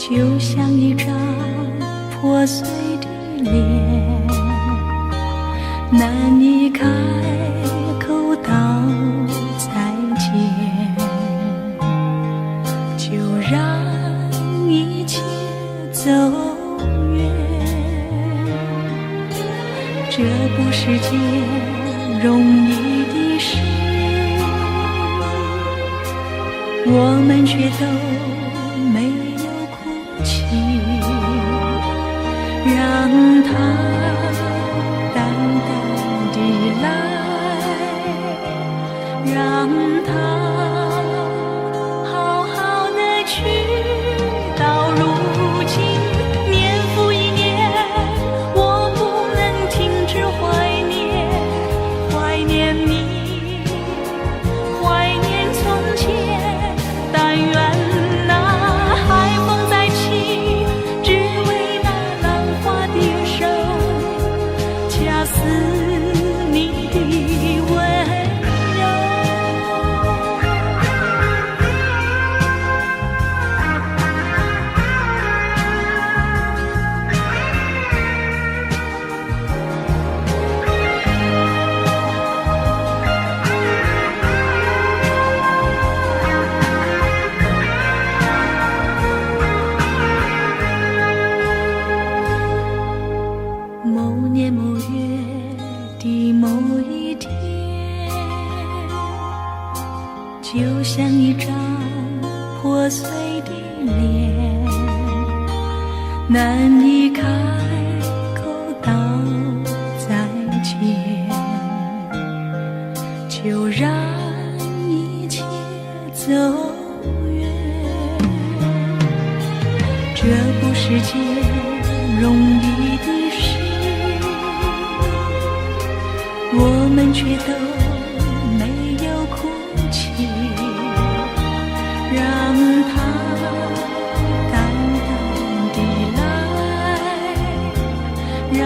就像一张破碎的脸，难以开口道再见，就让一切走远。这不是件容易的事，我们却都没有哭泣，让它淡淡地来，让它好好的去。到如今年复一年，我不能停止怀念，怀念你，怀念从前。但愿那海风再起，只为那浪花的手，恰似你的温柔。某年某月的某一天，就像一张破碎的脸，难以开口道再见，就让一切走远。这不是件容易的事，我们却都没有哭泣，让它淡淡地来，让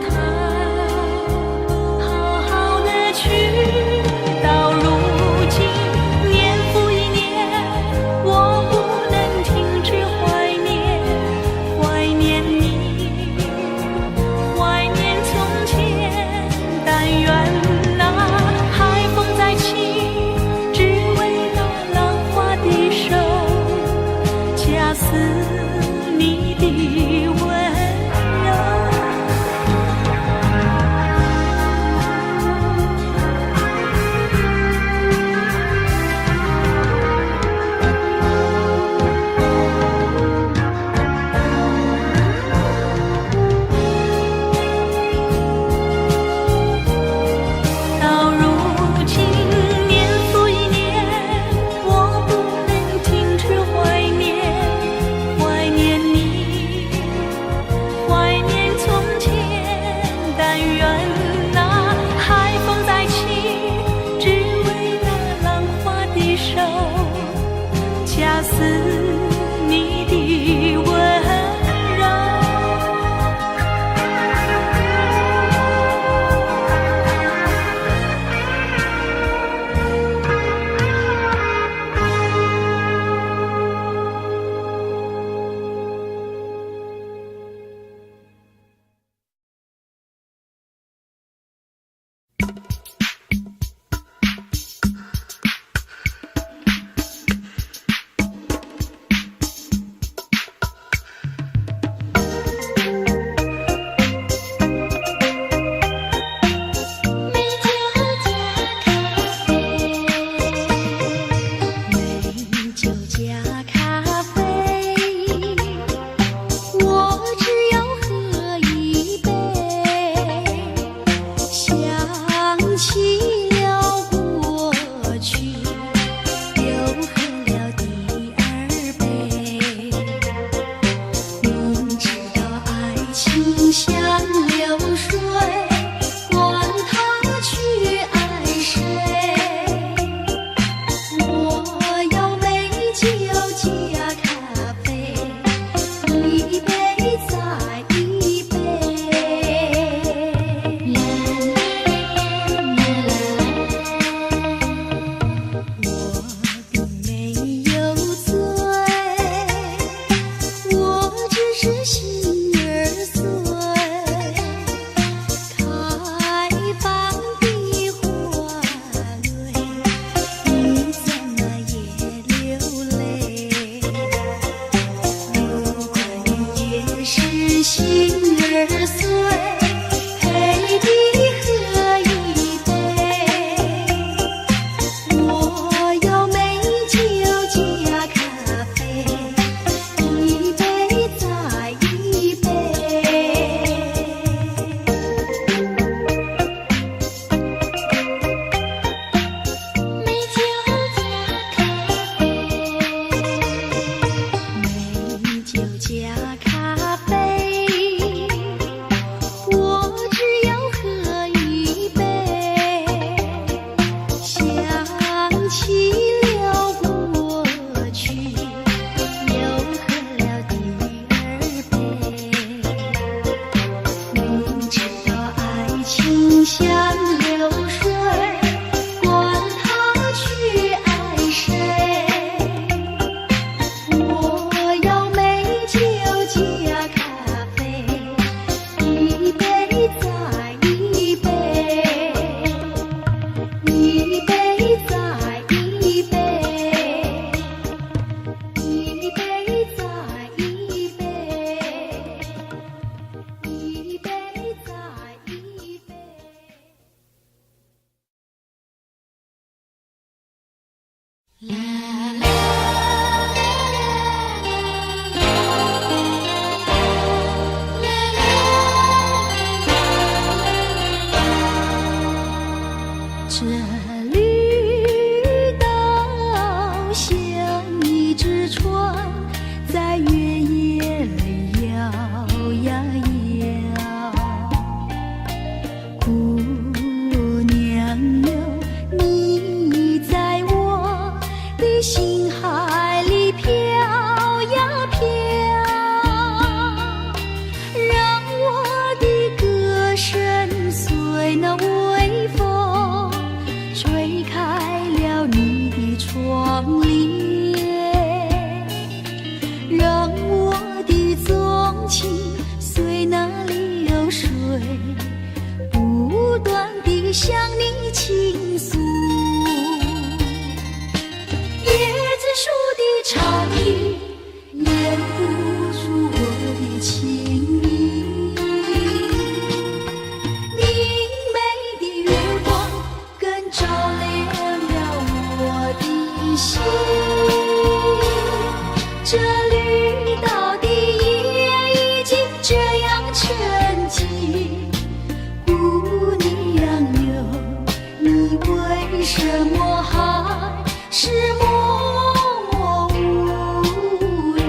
它好好的去。到如今年复一年，我不能停止怀念，怀念你，怀念从前。但愿那海风再起，只为那浪花的手，恰似你的温柔。到如今年复一年，我不能停止怀念，怀念你，什么还是默默无语？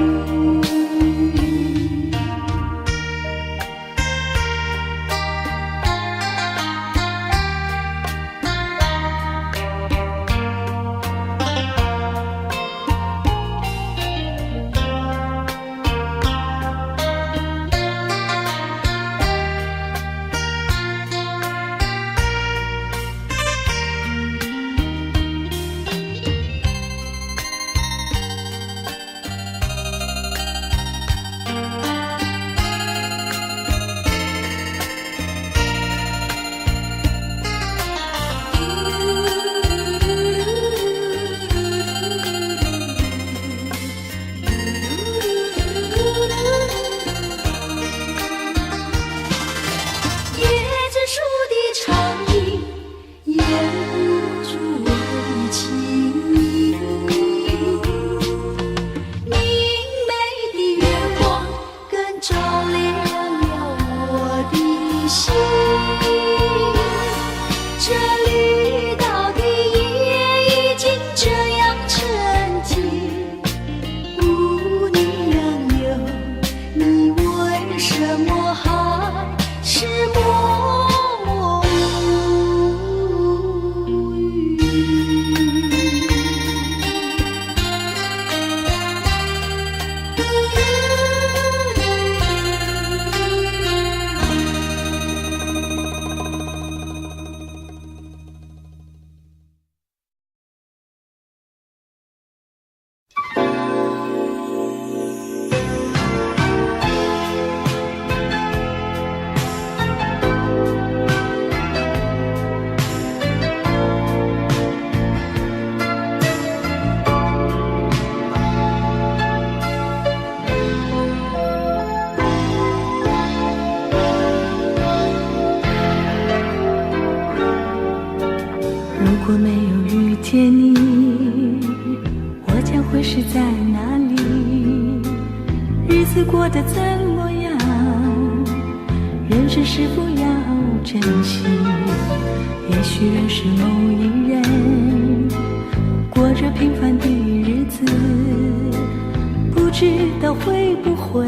如果没有遇见你，我将会是在哪里？日子过得怎么样？人生是否要珍惜？也许认识某一人，过着平凡的日子，不知道会不会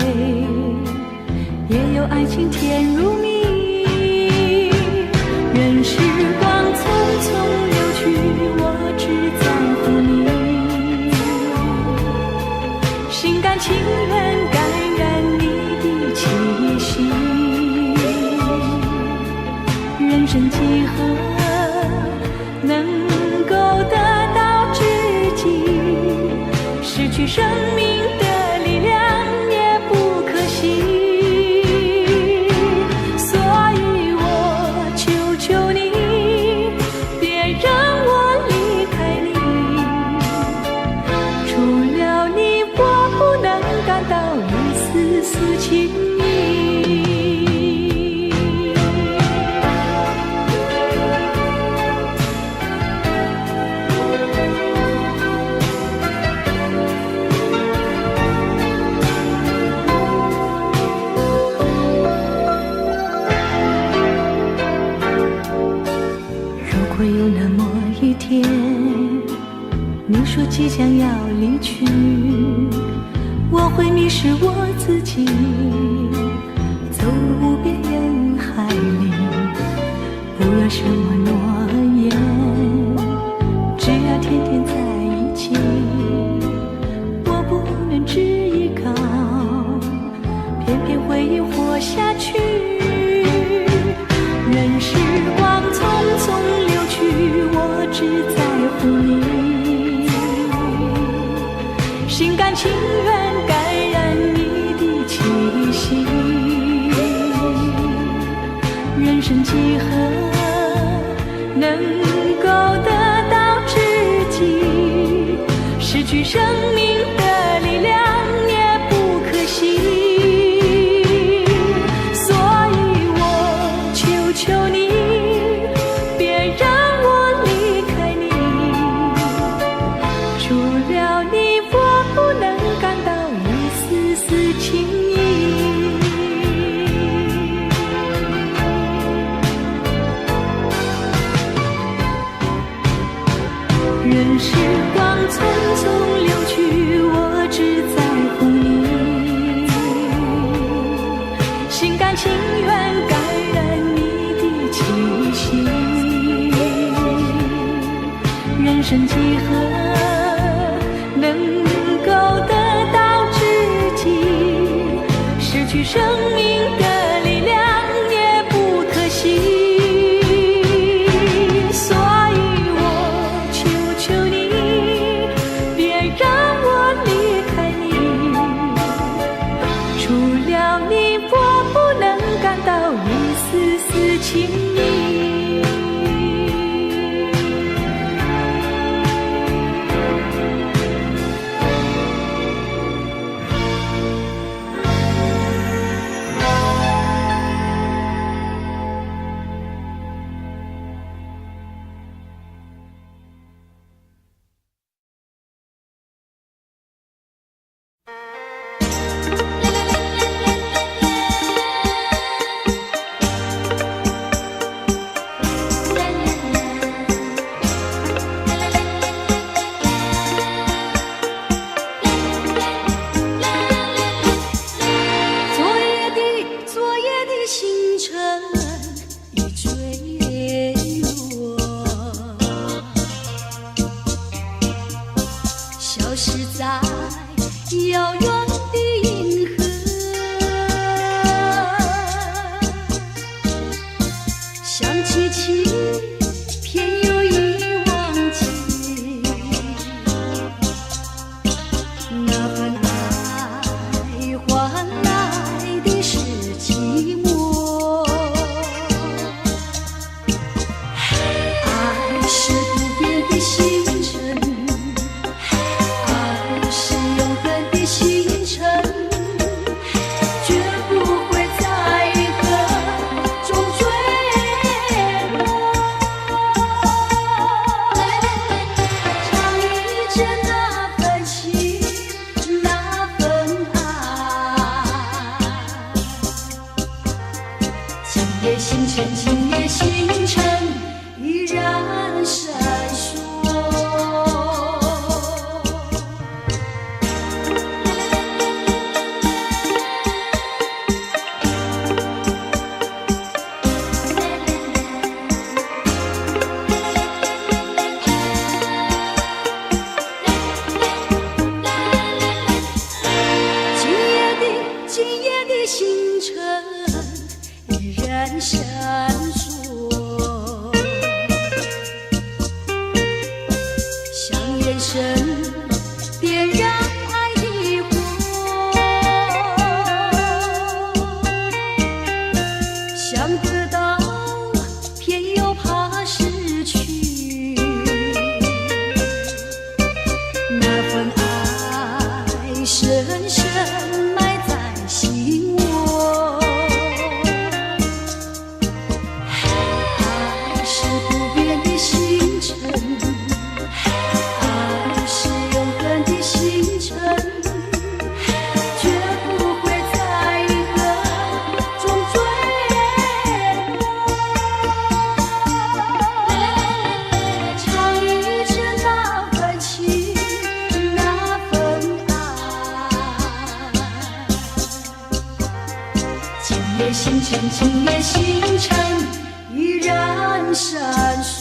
也有爱情甜如蜜。任时光匆匆流去，我只在乎你，心甘情愿感染你的气息。人生几何能够得到知己？失去生命的力量也不可惜。会有那么一天，你说即将要离去，我会迷失我自己，走入无边人海里。不要什么诺言，只要天天在一起。我不能只依靠，偏偏回忆活下去。任时光匆匆流去，我只在乎你，心甘情愿感染你的气息。人生几何能生几何能够得到知己？失去生命的力量也不可惜。所以我求求你，别让我离开你。除了你，我不能感到一丝丝情意。今夜星辰依然闪烁。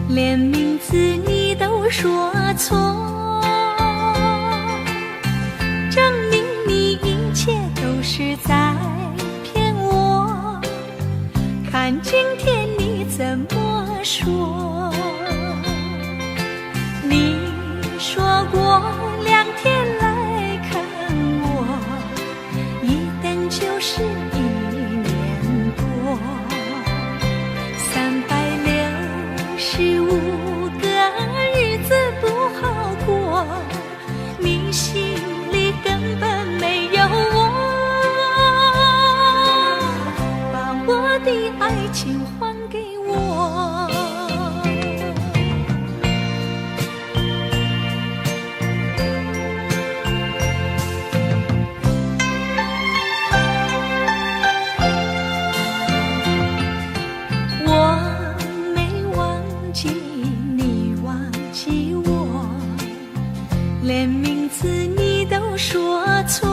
连名字你都说错，证明你一切都是在骗我。看今天你怎么说？你说过2天来看我，一等就是1年多。3连名字你都说错，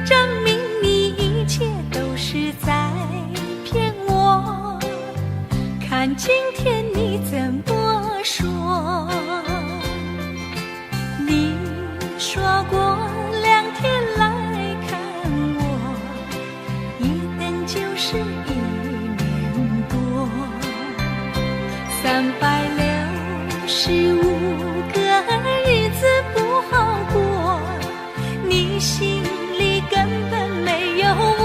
证明你一切都是在骗我。看今天你怎么说？你说过2天来看我，一等就是1年多，365个日子不好过，你心里根本没有我，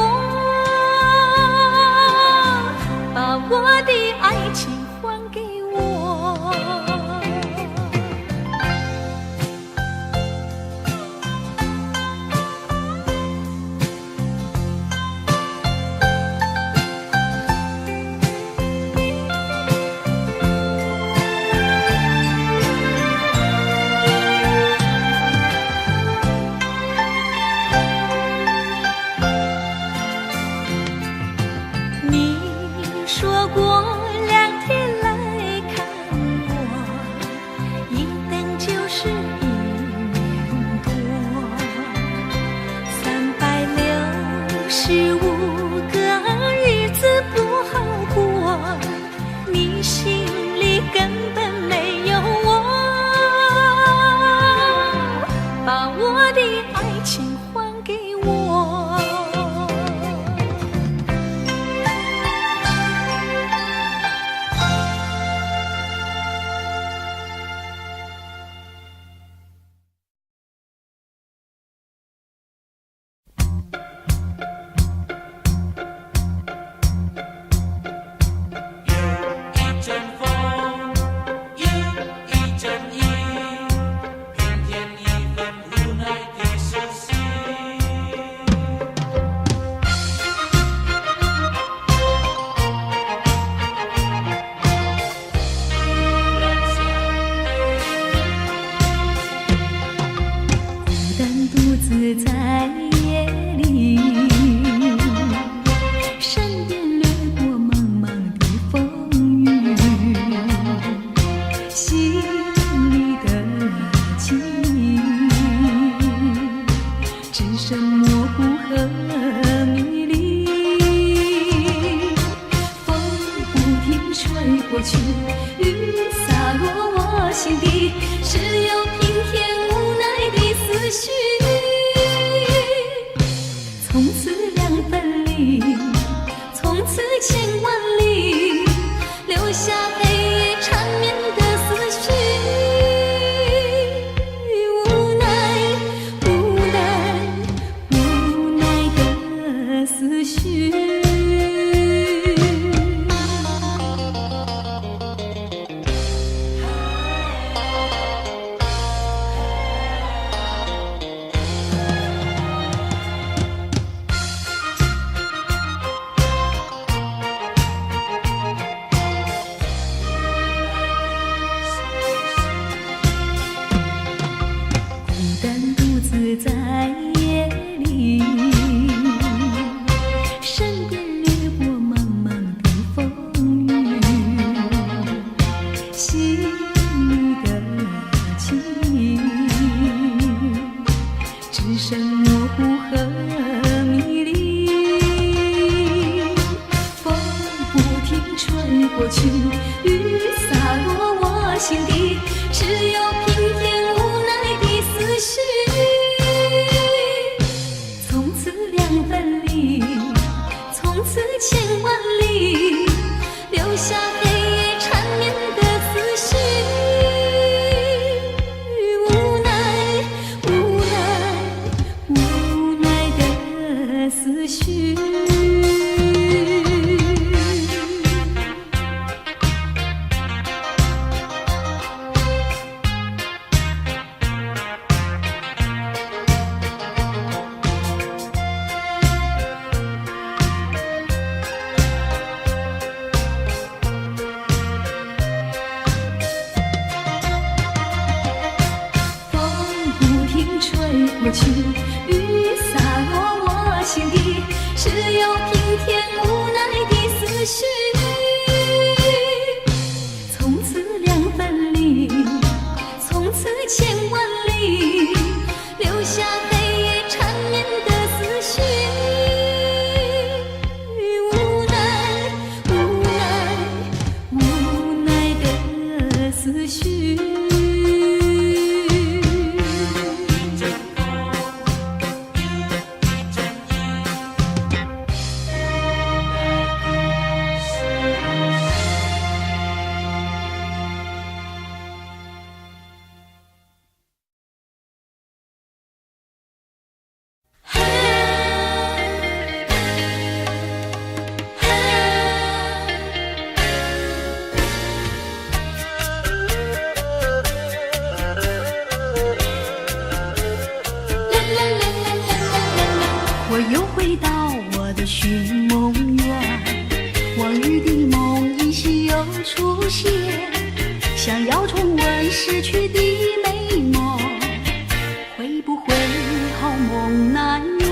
把我的爱情还给我。你说过2天来看我，一等就是1年多，365个日子不好过，你心里根本没有我，把我的爱情还给我。在夜里，身边掠过茫茫的风雨，心里的记忆只剩模糊和迷离。风不停吹过去，雨洒落我心底，只有平添无奈的思绪。从此2分离，从此千万里，留下黑夜缠绵的思绪。无奈，无奈，无奈的思绪。在夜里，身边掠过茫茫的风雨，心里的记忆只剩模糊和迷离。风不停吹过去，雨洒落我心底，只有平添无奈的思绪。2分离，从此千万里，留下黑夜缠绵的思绪。无奈，无奈，无奈的思绪。吹过去，雨洒落我心底，只有平添无奈的思绪。从此2分离，寻梦园，往日的梦依稀又出现，想要重温逝去的美梦，会不会好梦难圆？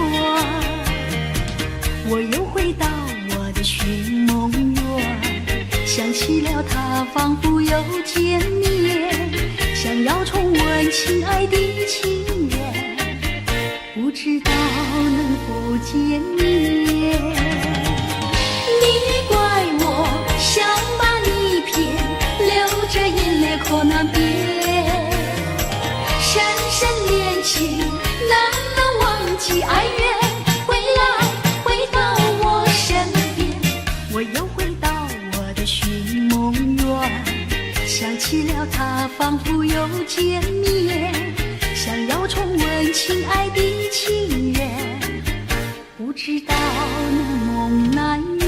我又回到我的寻梦园，想起了他，仿佛又见面，想要重温亲爱的情缘，不知道能否见面。你怪我想把你骗，流着眼泪口难辨，深深恋情难能忘记爱缘，回来回到我身边。我又回到我的寻梦园，想起了他，仿佛又见面，想要重温亲爱的情缘，不知道那梦难圆。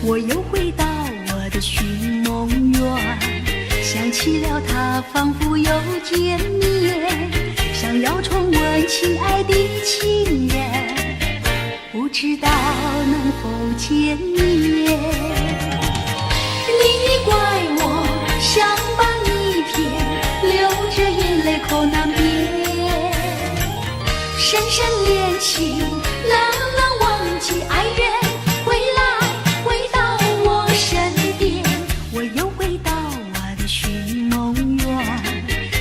我又回到我的寻梦园，想起了他，仿佛又见面，想要重温亲爱的情缘，不知道能否见面。你怪我想把你骗，流着眼泪口难辨，深深恋情难能忘记爱缘，回来回到我身边。我又回到我的寻梦园，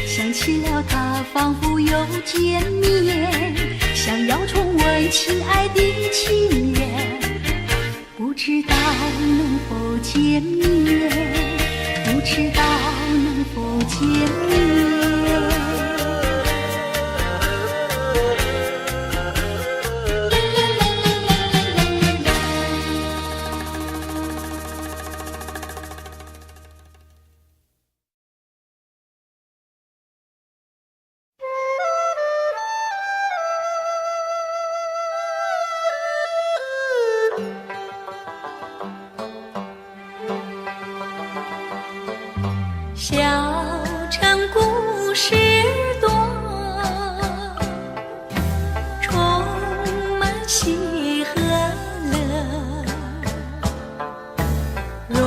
想起了他，仿佛又见面，想要重温亲爱的情缘，不知道能否见面，不知道能否见面。小城故事多，充满喜和乐。若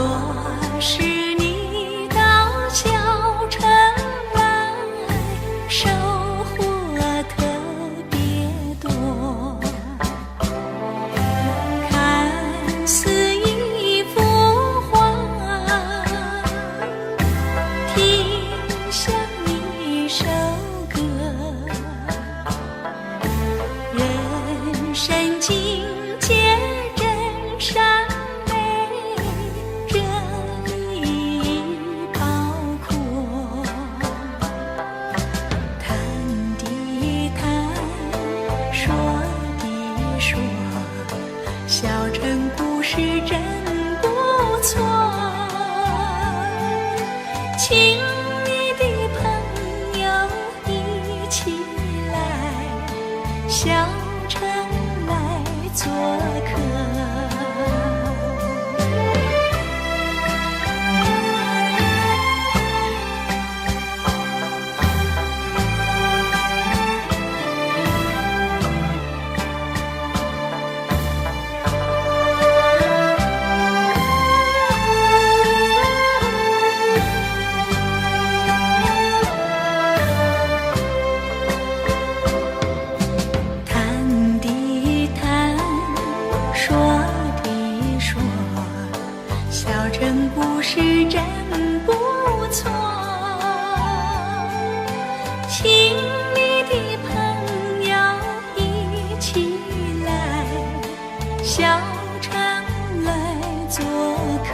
是你到小城来，收获特别多。看似一幅画，听像一首歌，人生境界真善美，这里包括。谈的谈，说的说，小城故事真不错。亲密的朋友一起来，小城来做客。谈的谈，说的说，小城故事真不错。亲密的朋友一起来，小城来做客。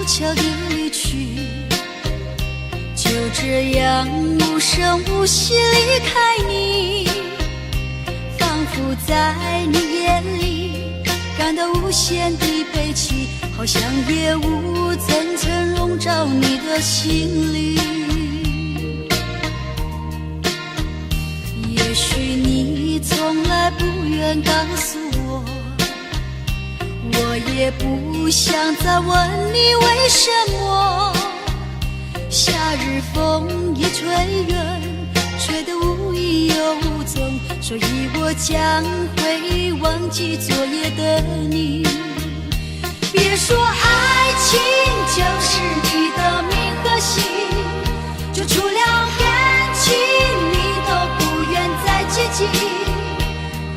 悄地离去，就这样无声无息离开你，仿佛在你眼里感到无限的悲戚，好像夜雾层层笼罩你的心里。也许你从来不愿告诉我，我也不想再问你为什么。夏日风一吹远，吹得无影又无踪，所以我将会忘记昨夜的你。别说爱情就是你的名和姓，就除了感情你都不愿再接近，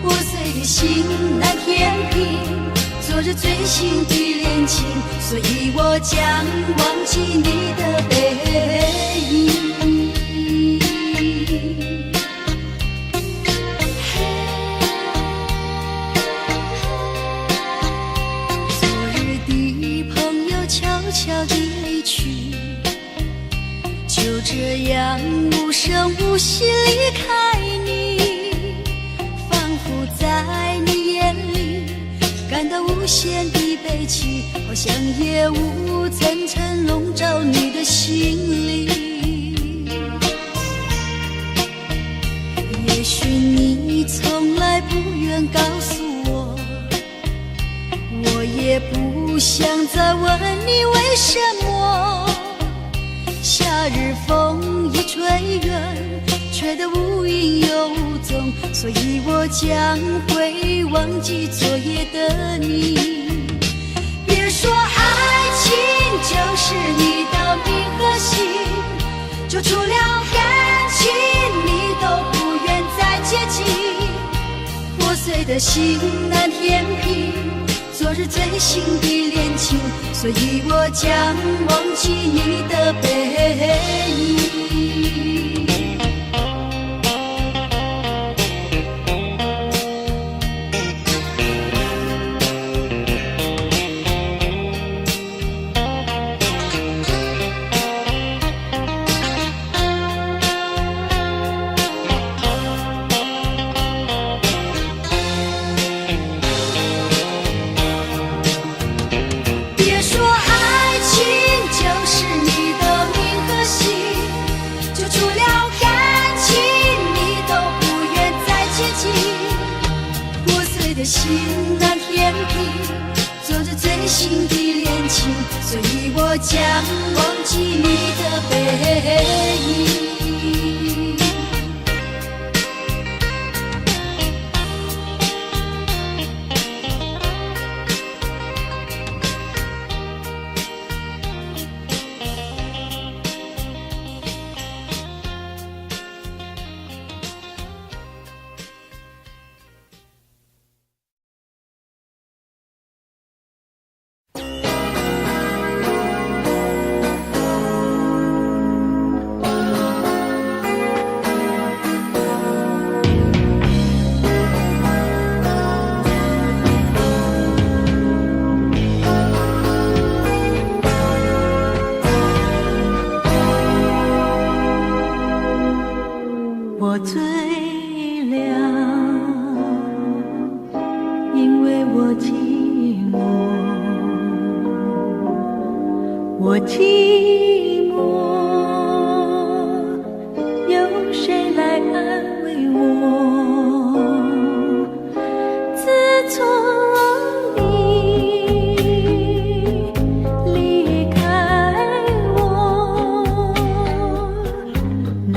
破碎的心难填平昨日最新的恋情，所以我将忘记你的背影。昨日的朋友悄悄地离去，就这样无声无息离开你，仿佛在你眼里感到无限的悲戚，好像夜雾层层笼罩你的心里。也许你从来不愿告诉我，我也不想再问你为什么。夏日风一吹远，吹得无影又无踪，所以我将会忘记昨夜的你。别说爱情就是你的名和姓，就除了感情你都不愿再接近，破碎的心难填平昨日最新的恋情，所以我将忘记你的背影。心难填平昨日最新的恋情，所以我将忘记你的背影。我醉了，因为我寂寞，我寂寞，有谁来安慰我？自从你离开我，那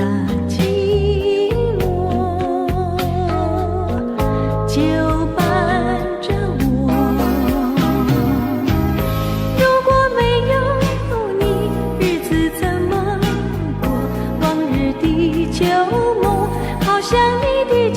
就伴着我。如果没有你，日子怎么过？往日的旧梦，好像你的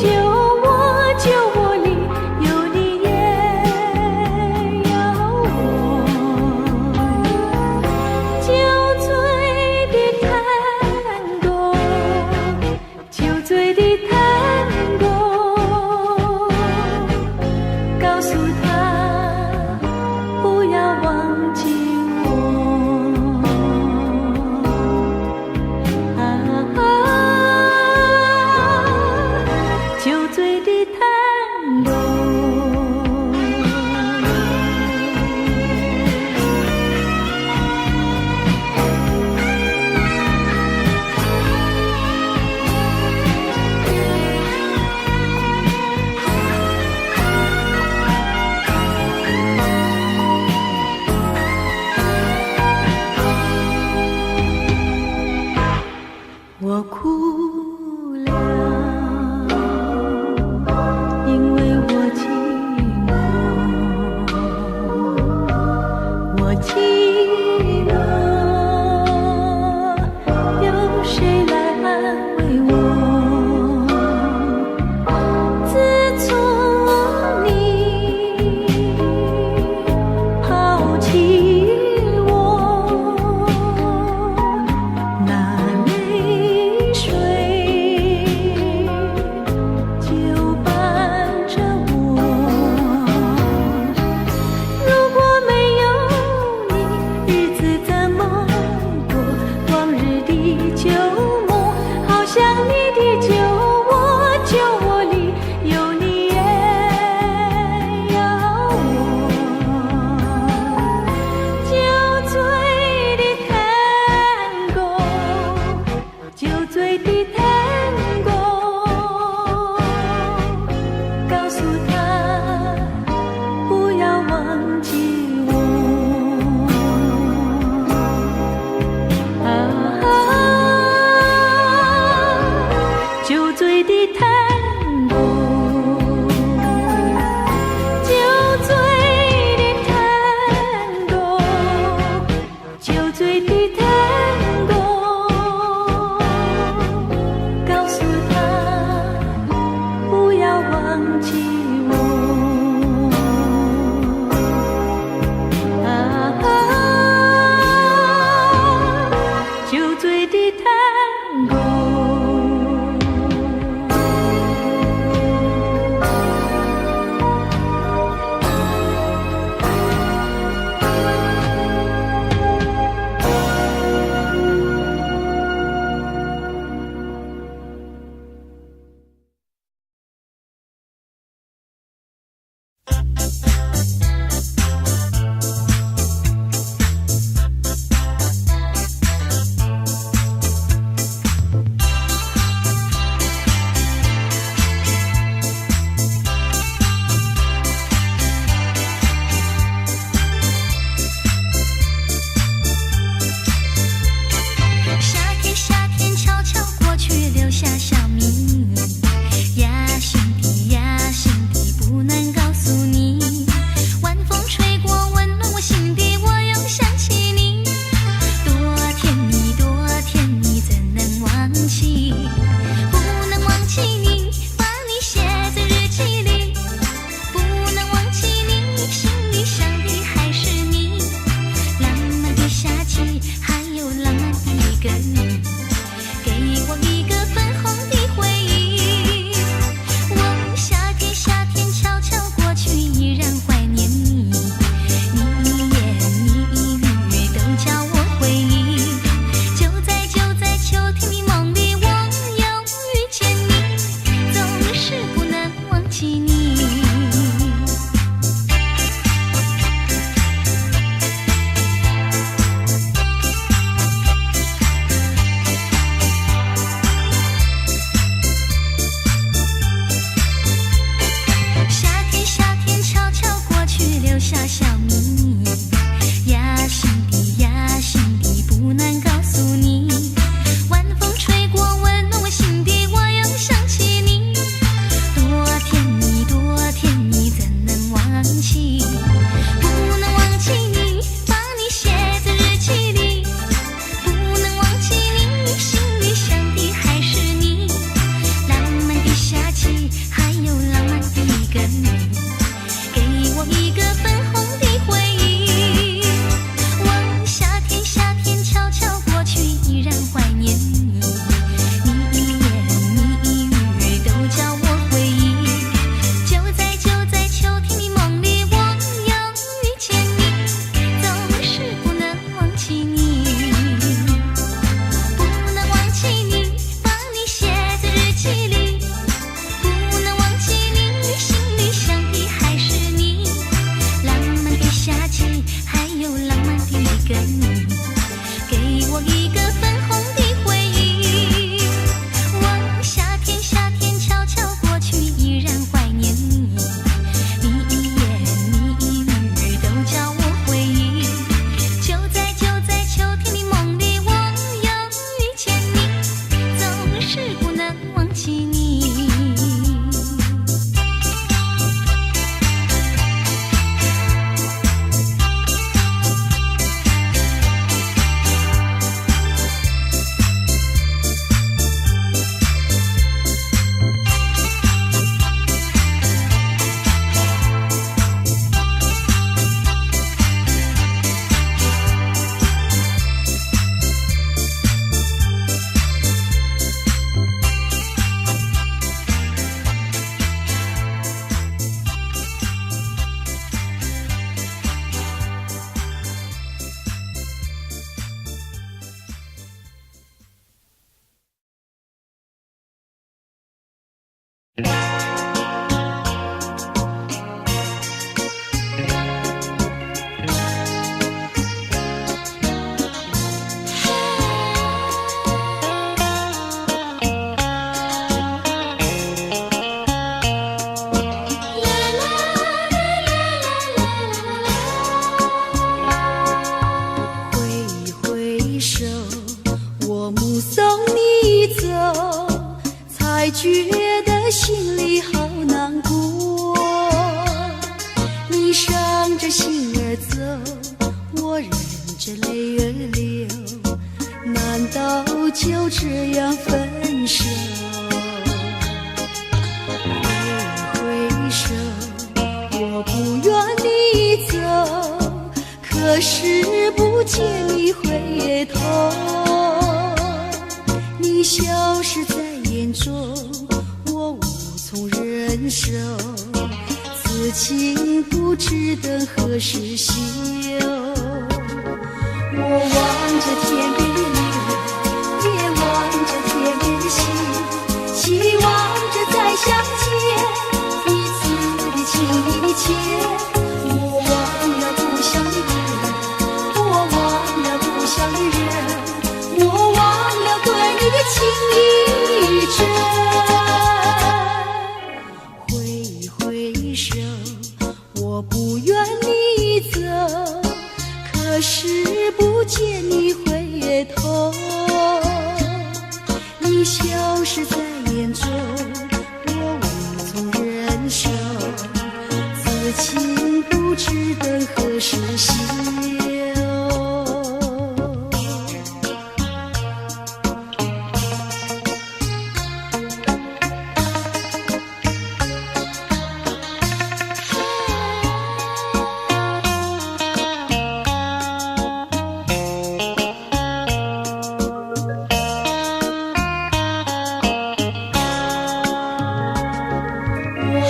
一个粉红的回忆。望夏天，夏天悄悄过去，依然怀念你。你一言你一语都叫我回忆。就在秋天的梦里，我又遇见你，总是不能忘记你，不能忘记你，把你写在日记里，不能忘记你，心里想的还是你。浪漫的夏季，还有浪漫的你跟你，给我一个粉红的回忆。望夏天，夏天悄悄过去，依然怀念你。你一言你一语都叫我回忆。就在秋天的梦里，我又遇见你，总是不能忘记你。挥手，我目送你走，才觉得心里好难过。你伤着心儿走，我忍着泪儿流，难道就这样分手？挥手，我不愿你走，可是不见你回头，你消失在眼中，我无从忍受，此情不知等何时休。我望着天边的月，也望着天边的星，期望着再相见，彼此的情意切。我忘了故乡的歌，我忘了故乡的人，我忘了对你的情意真。挥手，我不愿你走，可是不见你回头，你消失在眼中，我无从忍受，此情不知等何时休。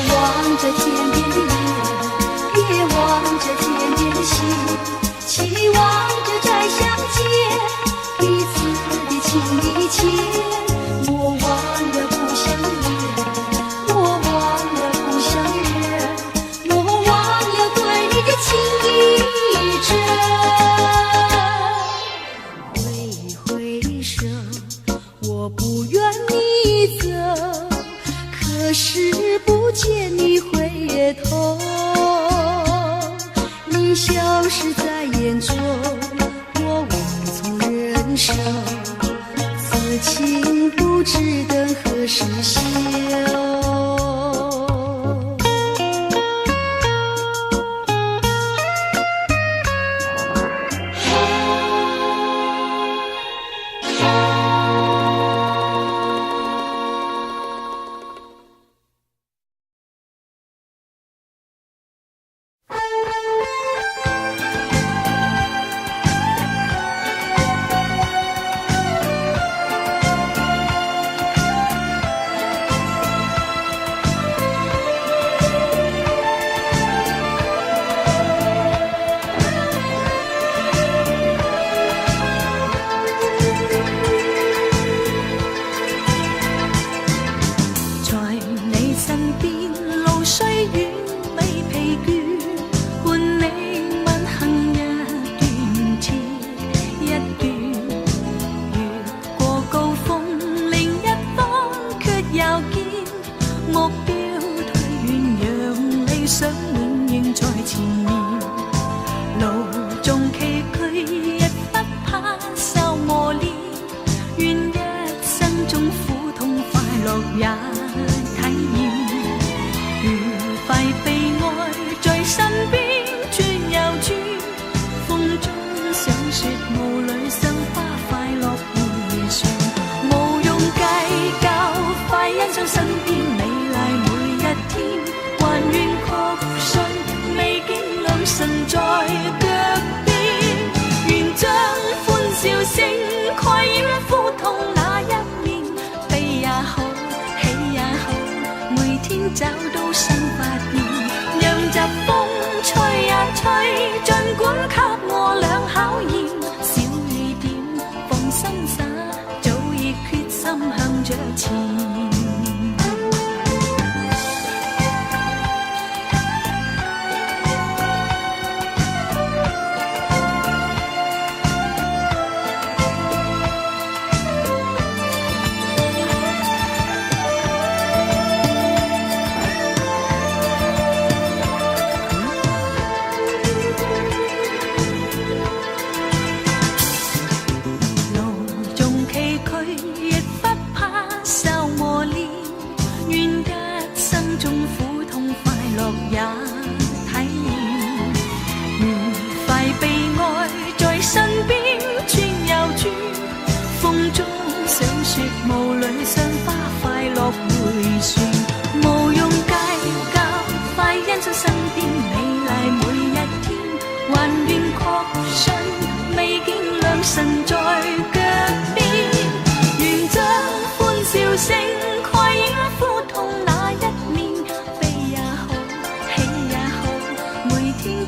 望着天边的月，也望着天边的星，期望着再相见，彼此的情意切。我忘了故乡的月，我忘了故乡的人，我忘了对你的情意真。挥手，我不愿你走，可是不见你回头，你消失在眼中，我无从忍受，此情不知等何时休。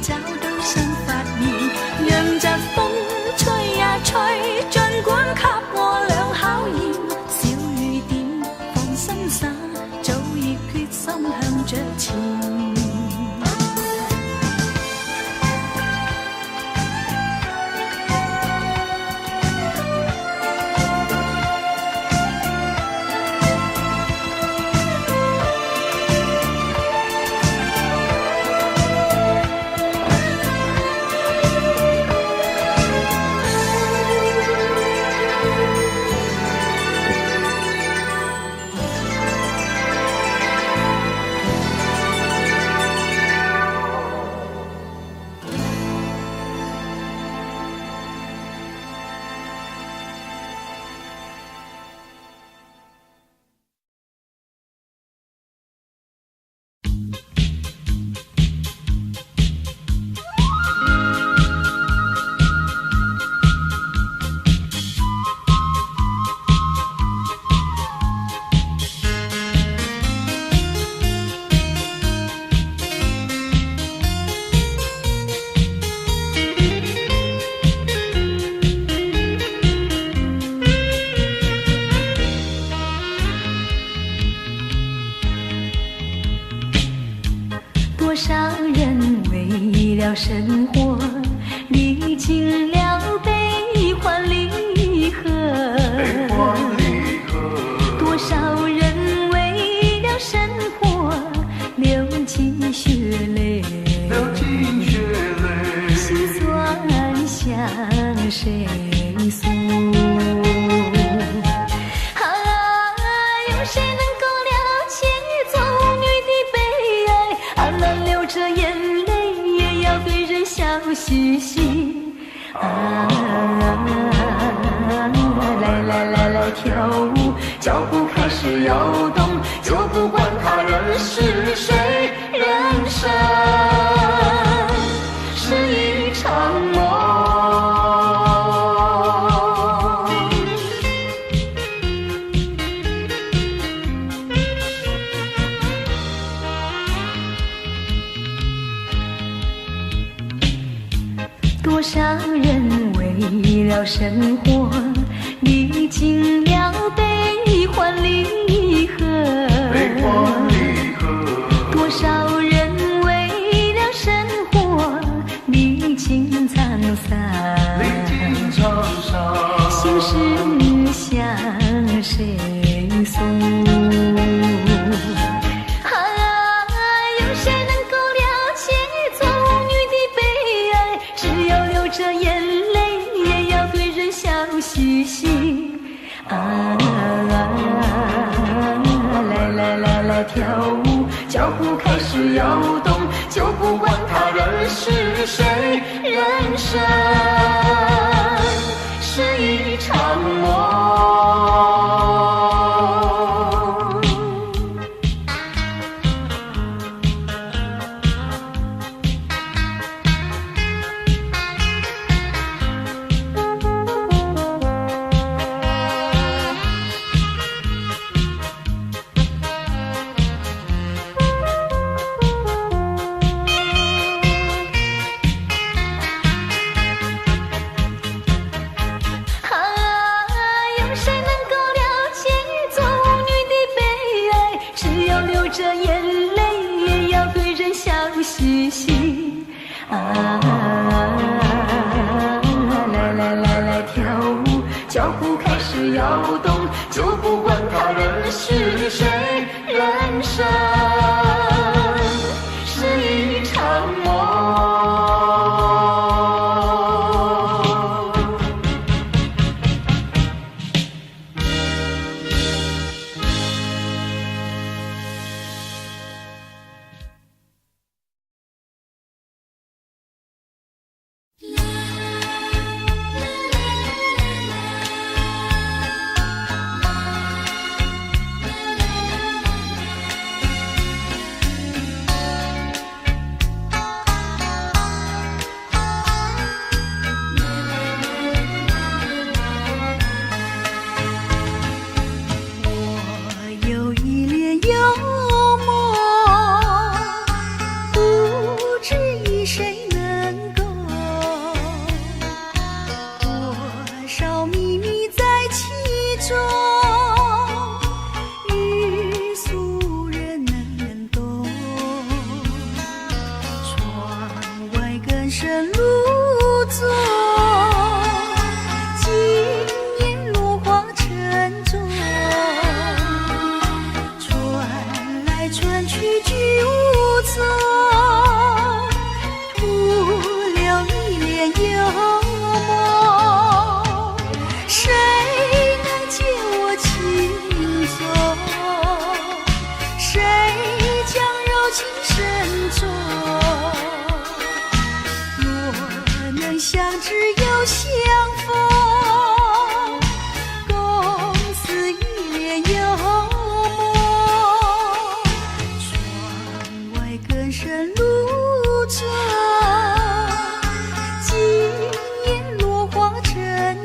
找到新發現，讓疾風吹呀吹，儘管給我倆考驗。小雨點放心灑，早已決心向着前。多少人为了生活历经了悲欢离合，多少人为了生活流尽血泪，心酸向谁诉？有谁能够了解做女的悲哀？难流着眼泪也要对人笑嘻嘻。来来来来跳舞，脚步开始摇动，就不管他人是谁，人生是一场梦。多少人为了生活历经了悲欢离合，多少人为了生活历经沧桑，心事向谁诉？有谁能够了解做女的悲哀？只要流着眼泪也要对人笑嘻嘻。来来来来跳舞，脚步开始摇动，就不管他人是谁，人生是一场梦。着眼泪也要对人笑嘻嘻。来来来来跳舞，脚步开始摇动，就不管他人是谁，人生是一场梦。更深入座，今年落花沉着，传来传去俱无踪，徒留一帘幽梦。谁能解我情踪？谁将柔情深着？若能相知又相逢，共此一帘幽梦。窗外更深露着，今年落花沉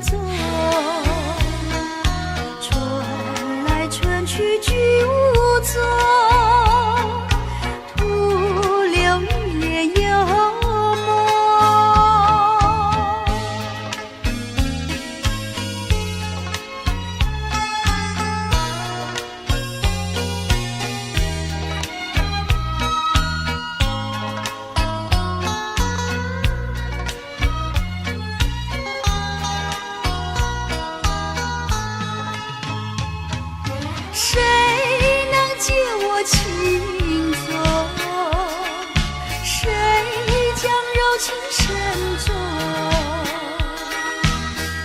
着，传来传去俱无踪，徒留一帘幽梦。谁能解我情踪？谁将柔情深着？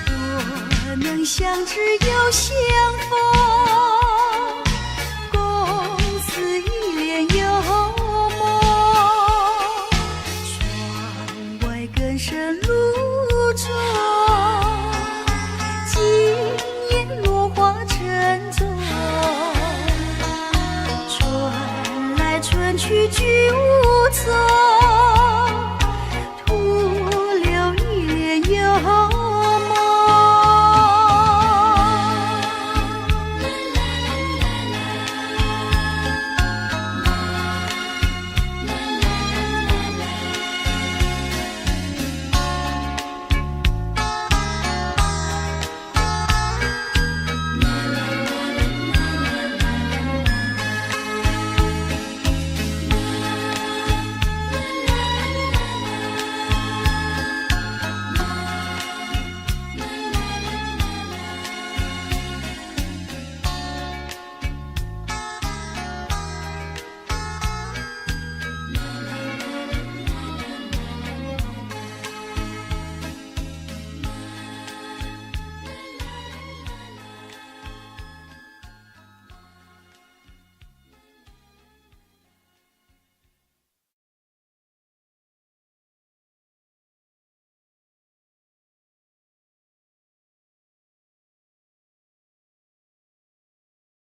若能相知又相逢，共此一帘幽梦。窗外更深露